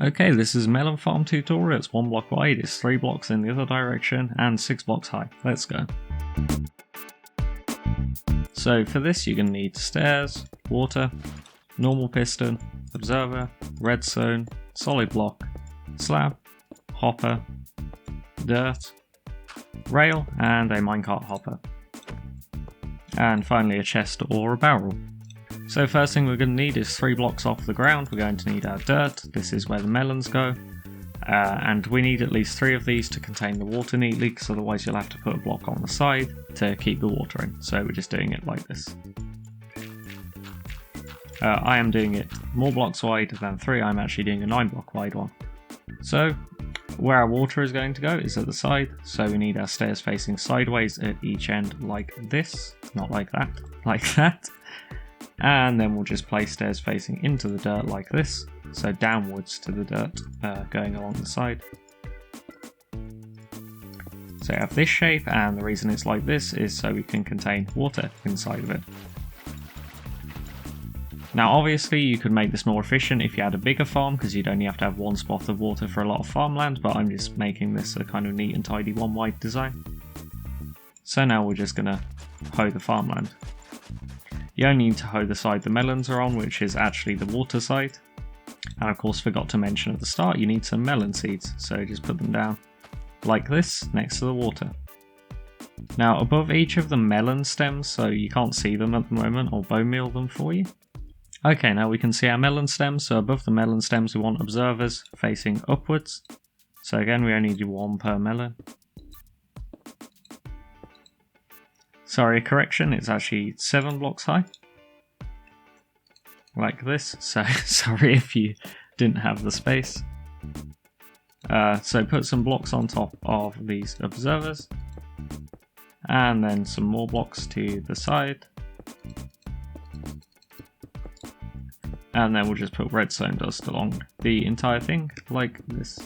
Okay, this is Melon Farm tutorial. It's 1 block wide, it's 3 blocks in the other direction, and 6 blocks high. Let's go. So for this you're going to need stairs, water, normal piston, observer, redstone, solid block, slab, hopper, dirt, rail, and a minecart hopper. And finally a chest or a barrel. So first thing we're going to need is 3 blocks off the ground. We're going to need our dirt. This is where the melons go. And we need at least 3 of these to contain the water neatly, because otherwise you'll have to put a block on the side to keep the water in. So we're just doing it like this. I am doing it more blocks wide than 3. I'm actually doing a 9 block wide one. So where our water is going to go is at the side. So we need our stairs facing sideways at each end like this. Not like that, like that. And then we'll just place stairs facing into the dirt like this, so downwards to the dirt going along the side. So you have this shape, and the reason it's like this is so we can contain water inside of it. Now obviously you could make this more efficient if you had a bigger farm, because you'd only have to have 1 spot of water for a lot of farmland, but I'm just making this a kind of neat and tidy 1 wide design. So now we're just going to hoe the farmland. You only need to hoe the side the melons are on, which is actually the water side. And of course forgot to mention at the start, you need some melon seeds, so just put them down like this next to the water. Now above each of the melon stems, so you can't see them at the moment, I'll bone meal them for you. Okay, now we can see our melon stems, so above the melon stems we want observers facing upwards. So again we only do 1 per melon. Sorry, correction, it's actually 7 blocks high. Like this, so sorry if you didn't have the space. So put some blocks on top of these observers. And then some more blocks to the side. And then we'll just put redstone dust along the entire thing, like this.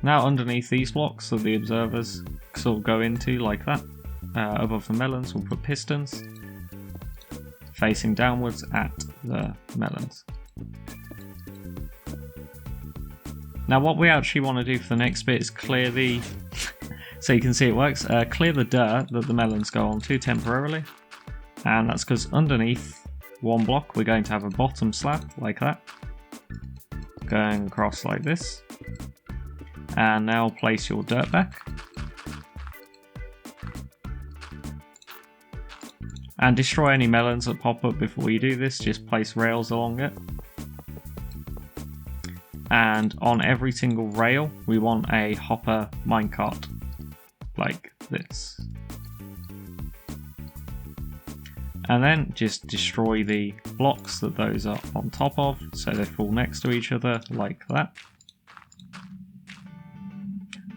Now underneath these blocks that the observers sort of go into, like that, above the melons we'll put pistons facing downwards at the melons. Now what we actually want to do for the next bit is clear the, so you can see it works, clear the dirt that the melons go onto temporarily, and that's because underneath 1 block we're going to have a bottom slab like that, going across like this. And now place your dirt back. And destroy any melons that pop up before you do this, just place rails along it. And on every single rail we want a hopper minecart, like this. And then just destroy the blocks that those are on top of, so they fall next to each other, like that.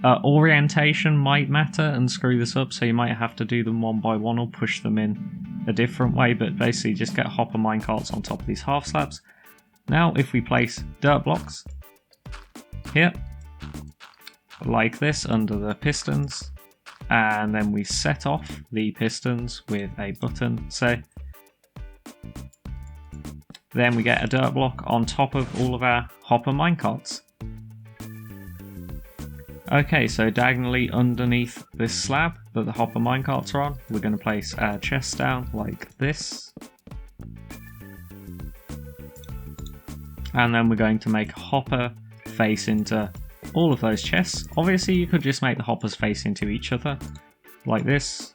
Orientation might matter and screw this up, so you might have to do them 1 by 1 or push them in a different way, but basically just get hopper minecarts on top of these half slabs. Now if we place dirt blocks here, like this under the pistons, and then we set off the pistons with a button, say, then we get a dirt block on top of all of our hopper minecarts. Okay, so diagonally underneath this slab that the hopper minecarts are on, we're going to place our chests down like this. And then we're going to make a hopper face into all of those chests. Obviously you could just make the hoppers face into each other, like this,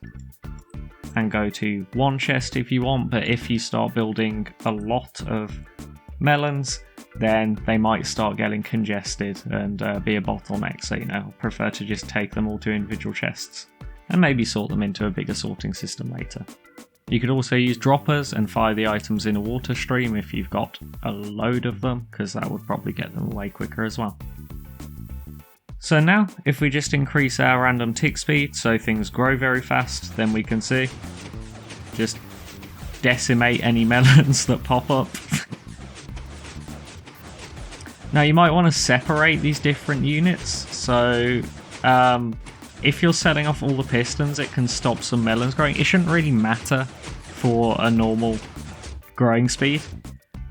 and go to 1 chest if you want, but if you start building a lot of melons, then they might start getting congested and be a bottleneck, so I prefer to just take them all to individual chests and maybe sort them into a bigger sorting system later. You could also use droppers and fire the items in a water stream if you've got a load of them, because that would probably get them away quicker as well. So now if we just increase our random tick speed so things grow very fast, then we can see just decimate any melons that pop up. Now you might want to separate these different units, so if you're setting off all the pistons it can stop some melons growing. It shouldn't really matter for a normal growing speed.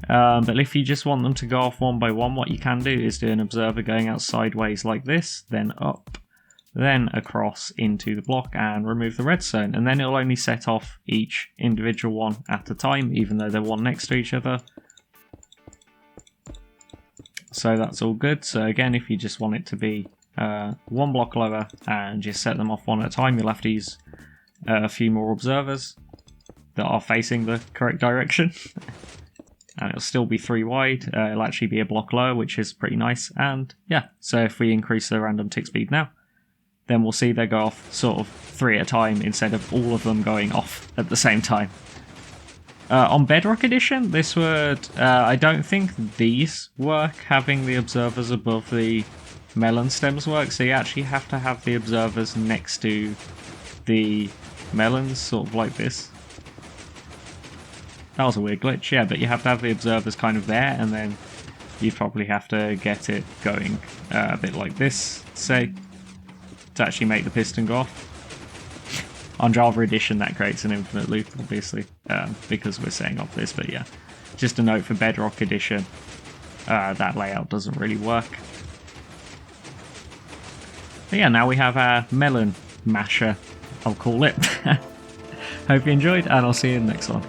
But if you just want them to go off one by one, what you can do is do an observer going out sideways like this, then up, then across into the block and remove the redstone. And then it'll only set off each individual one at a time, even though they're one next to each other. So that's all good. So again, if you just want it to be one block lower and just set them off one at a time, you'll have to use a few more observers that are facing the correct direction. And it'll still be 3 wide. It'll actually be a block lower, which is pretty nice. And yeah, so if we increase the random tick speed now, then we'll see they go off sort of 3 at a time instead of all of them going off at the same time. On Bedrock Edition, this would... I don't think these work, having the observers above the melon stems work, so you actually have to have the observers next to the melons, sort of like this. That was a weird glitch, yeah, but you have to have the observers kind of there, and then you probably have to get it going a bit like this, say, to actually make the piston go off. On Java Edition, that creates an infinite loop, obviously, because we're setting up this, but yeah. Just a note for Bedrock Edition, that layout doesn't really work. But yeah, now we have our melon masher, I'll call it. Hope you enjoyed, and I'll see you in the next one.